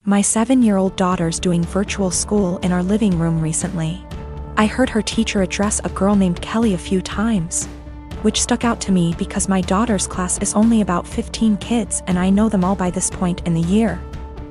My 7-year-old daughter's doing virtual school in our living room recently. I heard her teacher address a girl named Kelly a few times, which stuck out to me because my daughter's class is only about 15 kids and I know them all by this point in the year.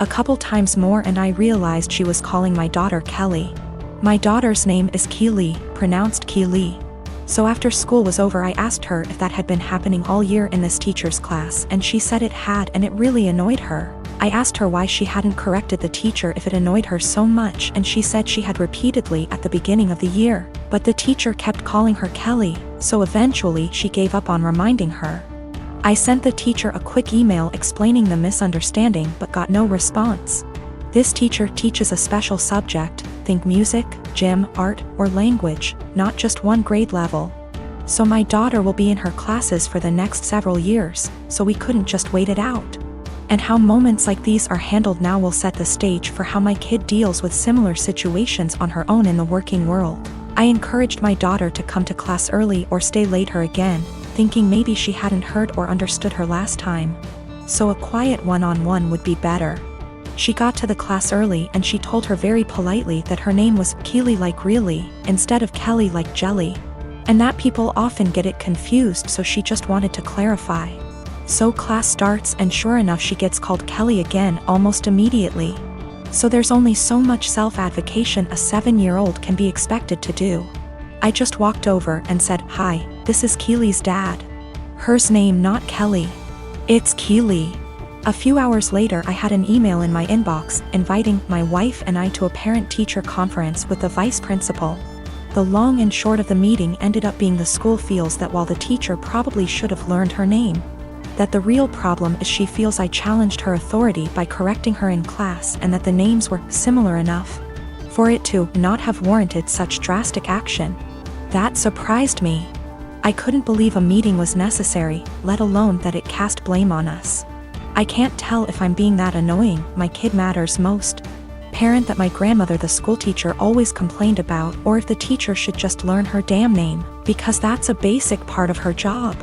A couple times more and I realized she was calling my daughter Kelly. My daughter's name is Keely, pronounced Keely. So after school was over I asked her if that had been happening all year in this teacher's class and she said it had and it really annoyed her. I asked her why she hadn't corrected the teacher if it annoyed her so much and she said she had repeatedly at the beginning of the year, but the teacher kept calling her Kelly, so eventually she gave up on reminding her. I sent the teacher a quick email explaining the misunderstanding but got no response. This teacher teaches a special subject, think music, gym, art, or language, not just one grade level. So my daughter will be in her classes for the next several years, so we couldn't just wait it out. And how moments like these are handled now will set the stage for how my kid deals with similar situations on her own in the working world. I encouraged my daughter to come to class early or stay later again, thinking maybe she hadn't heard or understood her last time. So a quiet one-on-one would be better. She got to the class early and she told her very politely that her name was Keely like really, instead of Kelly like jelly. And that people often get it confused, so she just wanted to clarify. So class starts and sure enough she gets called Kelly again almost immediately. So there's only so much self-advocation a 7-year-old can be expected to do. I just walked over and said, "Hi, this is Keely's dad. Hers name not Kelly. It's Keely." A few hours later I had an email in my inbox inviting my wife and I to a parent-teacher conference with the vice principal. The long and short of the meeting ended up being the school feels that while the teacher probably should have learned her name, that the real problem is she feels I challenged her authority by correcting her in class and that the names were similar enough for it to not have warranted such drastic action. That surprised me. I couldn't believe a meeting was necessary, let alone that it cast blame on us. I can't tell if I'm being that annoying, my kid matters most parent that my grandmother the school teacher always complained about, or if the teacher should just learn her damn name, because that's a basic part of her job.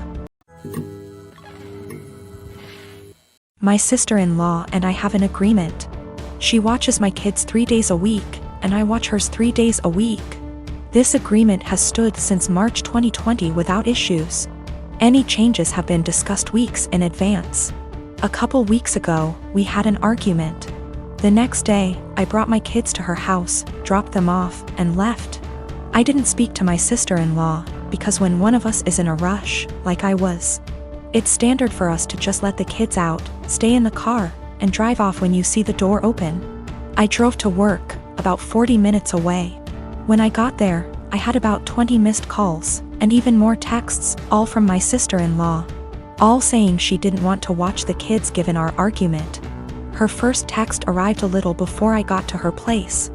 My sister-in-law and I have an agreement. She watches my kids 3 days a week, and I watch hers 3 days a week. This agreement has stood since March 2020 without issues. Any changes have been discussed weeks in advance. A couple weeks ago, we had an argument. The next day, I brought my kids to her house, dropped them off, and left. I didn't speak to my sister-in-law, because when one of us is in a rush, like I was, it's standard for us to just let the kids out, stay in the car, and drive off when you see the door open. I drove to work, about 40 minutes away. When I got there, I had about 20 missed calls, and even more texts, all from my sister-in-law, all saying she didn't want to watch the kids given our argument. Her first text arrived a little before I got to her place,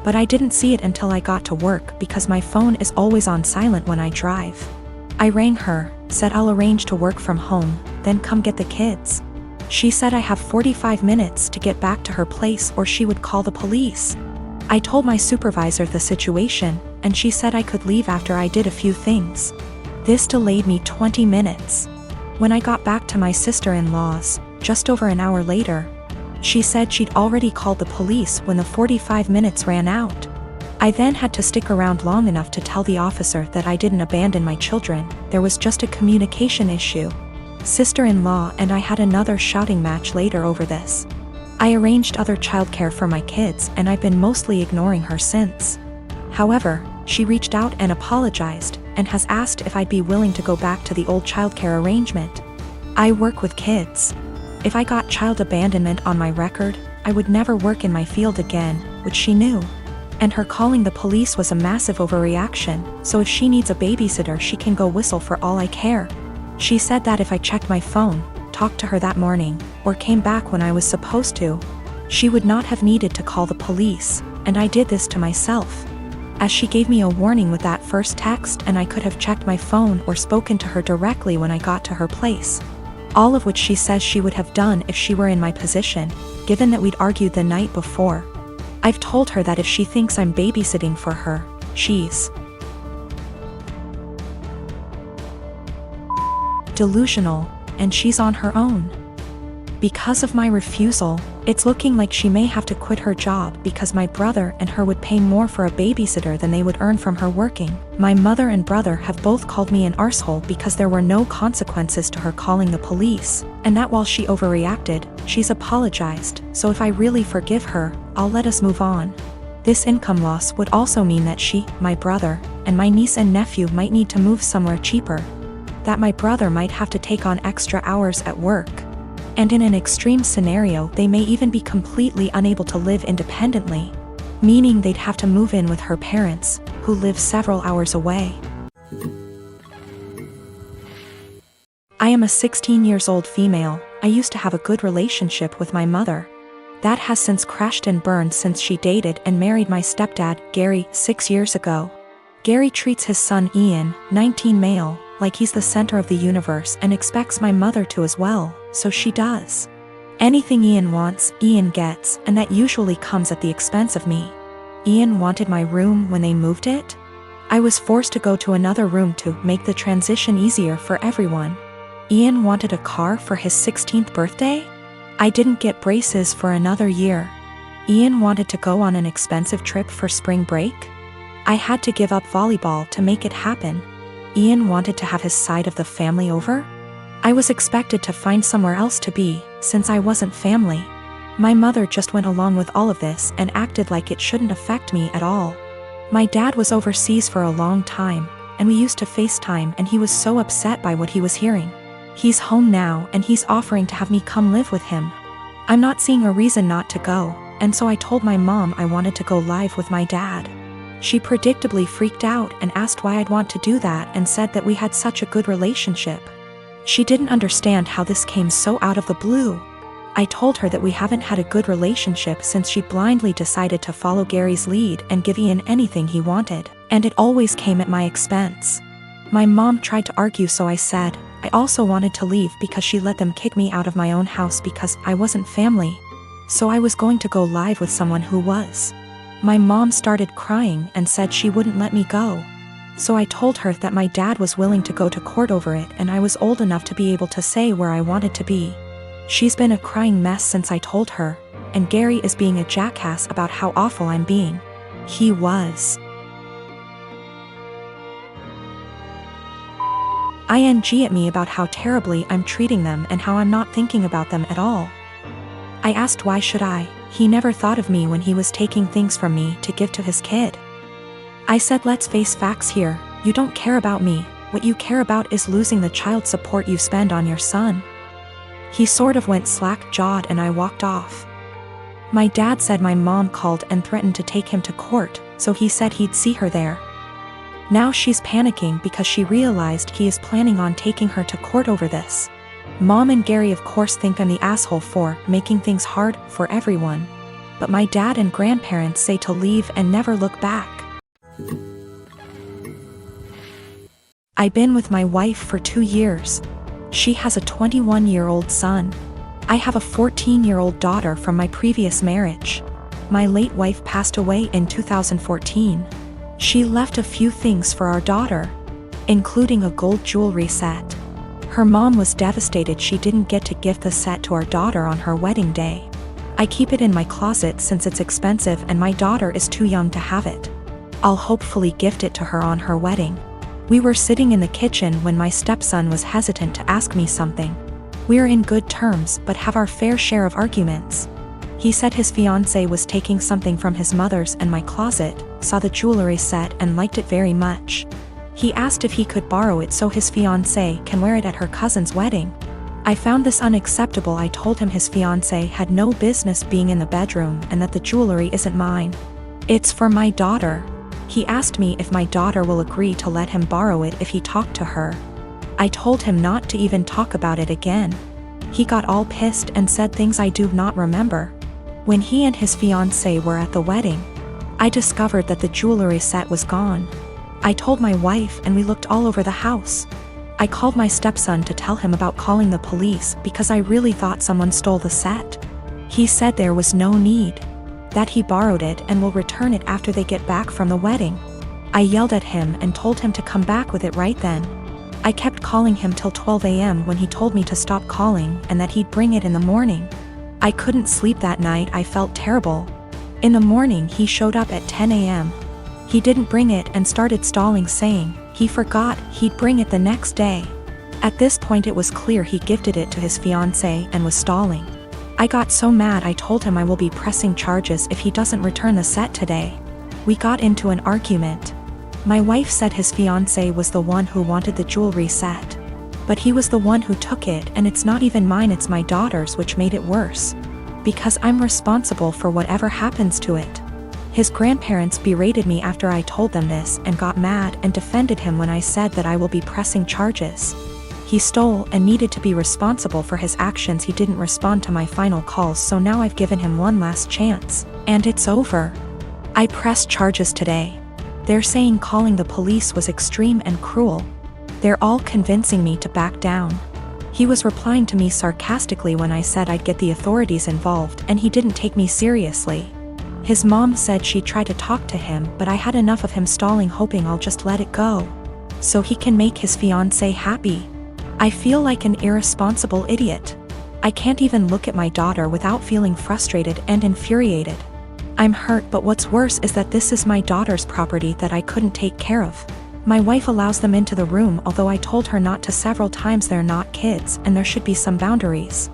but I didn't see it until I got to work because my phone is always on silent when I drive. I rang her, said I'll arrange to work from home, then come get the kids. She said I have 45 minutes to get back to her place or she would call the police. I told my supervisor the situation, and she said I could leave after I did a few things. This delayed me 20 minutes. When I got back to my sister-in-law's, just over an hour later, she said she'd already called the police when the 45 minutes ran out. I then had to stick around long enough to tell the officer that I didn't abandon my children, there was just a communication issue. Sister-in-law and I had another shouting match later over this. I arranged other childcare for my kids and I've been mostly ignoring her since. However, she reached out and apologized, and has asked if I'd be willing to go back to the old childcare arrangement. I work with kids. If I got child abandonment on my record, I would never work in my field again, which she knew. And her calling the police was a massive overreaction, so if she needs a babysitter she can go whistle for all I care. She said that if I checked my phone, talked to her that morning, or came back when I was supposed to, she would not have needed to call the police, and I did this to myself. As she gave me a warning with that first text and I could have checked my phone or spoken to her directly when I got to her place. All of which she says she would have done if she were in my position, given that we'd argued the night before. I've told her that if she thinks I'm babysitting for her, she's delusional, and she's on her own. Because of my refusal, it's looking like she may have to quit her job because my brother and her would pay more for a babysitter than they would earn from her working. My mother and brother have both called me an arsehole because there were no consequences to her calling the police, and that while she overreacted, she's apologized, so if I really forgive her, I'll let us move on. This income loss would also mean that she, my brother, and my niece and nephew might need to move somewhere cheaper. That my brother might have to take on extra hours at work. And in an extreme scenario, they may even be completely unable to live independently, meaning they'd have to move in with her parents, who live several hours away. I am a 16-year-old female. I used to have a good relationship with my mother. That has since crashed and burned since she dated and married my stepdad, Gary, 6 years ago. Gary treats his son Ian, 19 male, like he's the center of the universe and expects my mother to as well, so she does. Anything Ian wants, Ian gets, and that usually comes at the expense of me. Ian wanted my room when they moved it. I was forced to go to another room to make the transition easier for everyone. Ian wanted a car for his 16th birthday. I didn't get braces for another year. Ian wanted to go on an expensive trip for spring break. I had to give up volleyball to make it happen. Ian wanted to have his side of the family over. I was expected to find somewhere else to be, since I wasn't family. My mother just went along with all of this and acted like it shouldn't affect me at all. My dad was overseas for a long time, and we used to FaceTime, and he was so upset by what he was hearing. He's home now and he's offering to have me come live with him. I'm not seeing a reason not to go, and so I told my mom I wanted to go live with my dad. She predictably freaked out and asked why I'd want to do that and said that we had such a good relationship. She didn't understand how this came so out of the blue. I told her that we haven't had a good relationship since she blindly decided to follow Gary's lead and give Ian anything he wanted, and it always came at my expense. My mom tried to argue, so I said I also wanted to leave because she let them kick me out of my own house because I wasn't family. So I was going to go live with someone who was. My mom started crying and said she wouldn't let me go. So I told her that my dad was willing to go to court over it and I was old enough to be able to say where I wanted to be. She's been a crying mess since I told her, and Gary is being a jackass about how awful I'm being. He was. ING at me about how terribly I'm treating them and how I'm not thinking about them at all. I asked why should I. He never thought of me when he was taking things from me to give to his kid. I said let's face facts here, you don't care about me, what you care about is losing the child support you spend on your son. He sort of went slack-jawed and I walked off. My dad said my mom called and threatened to take him to court, so he said he'd see her there. Now she's panicking because she realized he is planning on taking her to court over this. Mom and Gary of course think I'm the asshole for making things hard for everyone. But my dad and grandparents say to leave and never look back. I've been with my wife for 2 years. She has a 21-year-old son. I have a 14-year-old daughter from my previous marriage. My late wife passed away in 2014. She left a few things for our daughter, including a gold jewelry set. Her mom was devastated she didn't get to gift the set to our daughter on her wedding day. I keep it in my closet since it's expensive and my daughter is too young to have it. I'll hopefully gift it to her on her wedding. We were sitting in the kitchen when my stepson was hesitant to ask me something. We're in good terms but have our fair share of arguments. He said his fiancée was taking something from his mother's and my closet, saw the jewelry set and liked it very much. He asked if he could borrow it so his fiancée can wear it at her cousin's wedding. I found this unacceptable. I told him his fiancée had no business being in the bedroom and that the jewelry isn't mine. It's for my daughter. He asked me if my daughter will agree to let him borrow it if he talked to her. I told him not to even talk about it again. He got all pissed and said things I do not remember. When he and his fiancée were at the wedding, I discovered that the jewelry set was gone. I told my wife and we looked all over the house. I called my stepson to tell him about calling the police because I really thought someone stole the set. He said there was no need, that he borrowed it and will return it after they get back from the wedding. I yelled at him and told him to come back with it right then. I kept calling him till 12 a.m. when he told me to stop calling and that he'd bring it in the morning. I couldn't sleep that night. I felt terrible. In the morning he showed up at 10 a.m. He didn't bring it and started stalling, saying he forgot he'd bring it the next day. At this point it was clear he gifted it to his fiancée and was stalling. I got so mad I told him I will be pressing charges if he doesn't return the set today. We got into an argument. My wife said his fiancée was the one who wanted the jewelry set. But he was the one who took it, and it's not even mine, it's my daughter's, which made it worse. Because I'm responsible for whatever happens to it. His grandparents berated me after I told them this and got mad and defended him when I said that I will be pressing charges. He stole and needed to be responsible for his actions. He didn't respond to my final calls, so now I've given him one last chance, and it's over. I pressed charges today. They're saying calling the police was extreme and cruel. They're all convincing me to back down. He was replying to me sarcastically when I said I'd get the authorities involved, and he didn't take me seriously. His mom said she'd try to talk to him, but I had enough of him stalling, hoping I'll just let it go so he can make his fiancée happy. I feel like an irresponsible idiot. I can't even look at my daughter without feeling frustrated and infuriated. I'm hurt, but what's worse is that this is my daughter's property that I couldn't take care of. My wife allows them into the room, although I told her not to several times. They're not kids, and there should be some boundaries.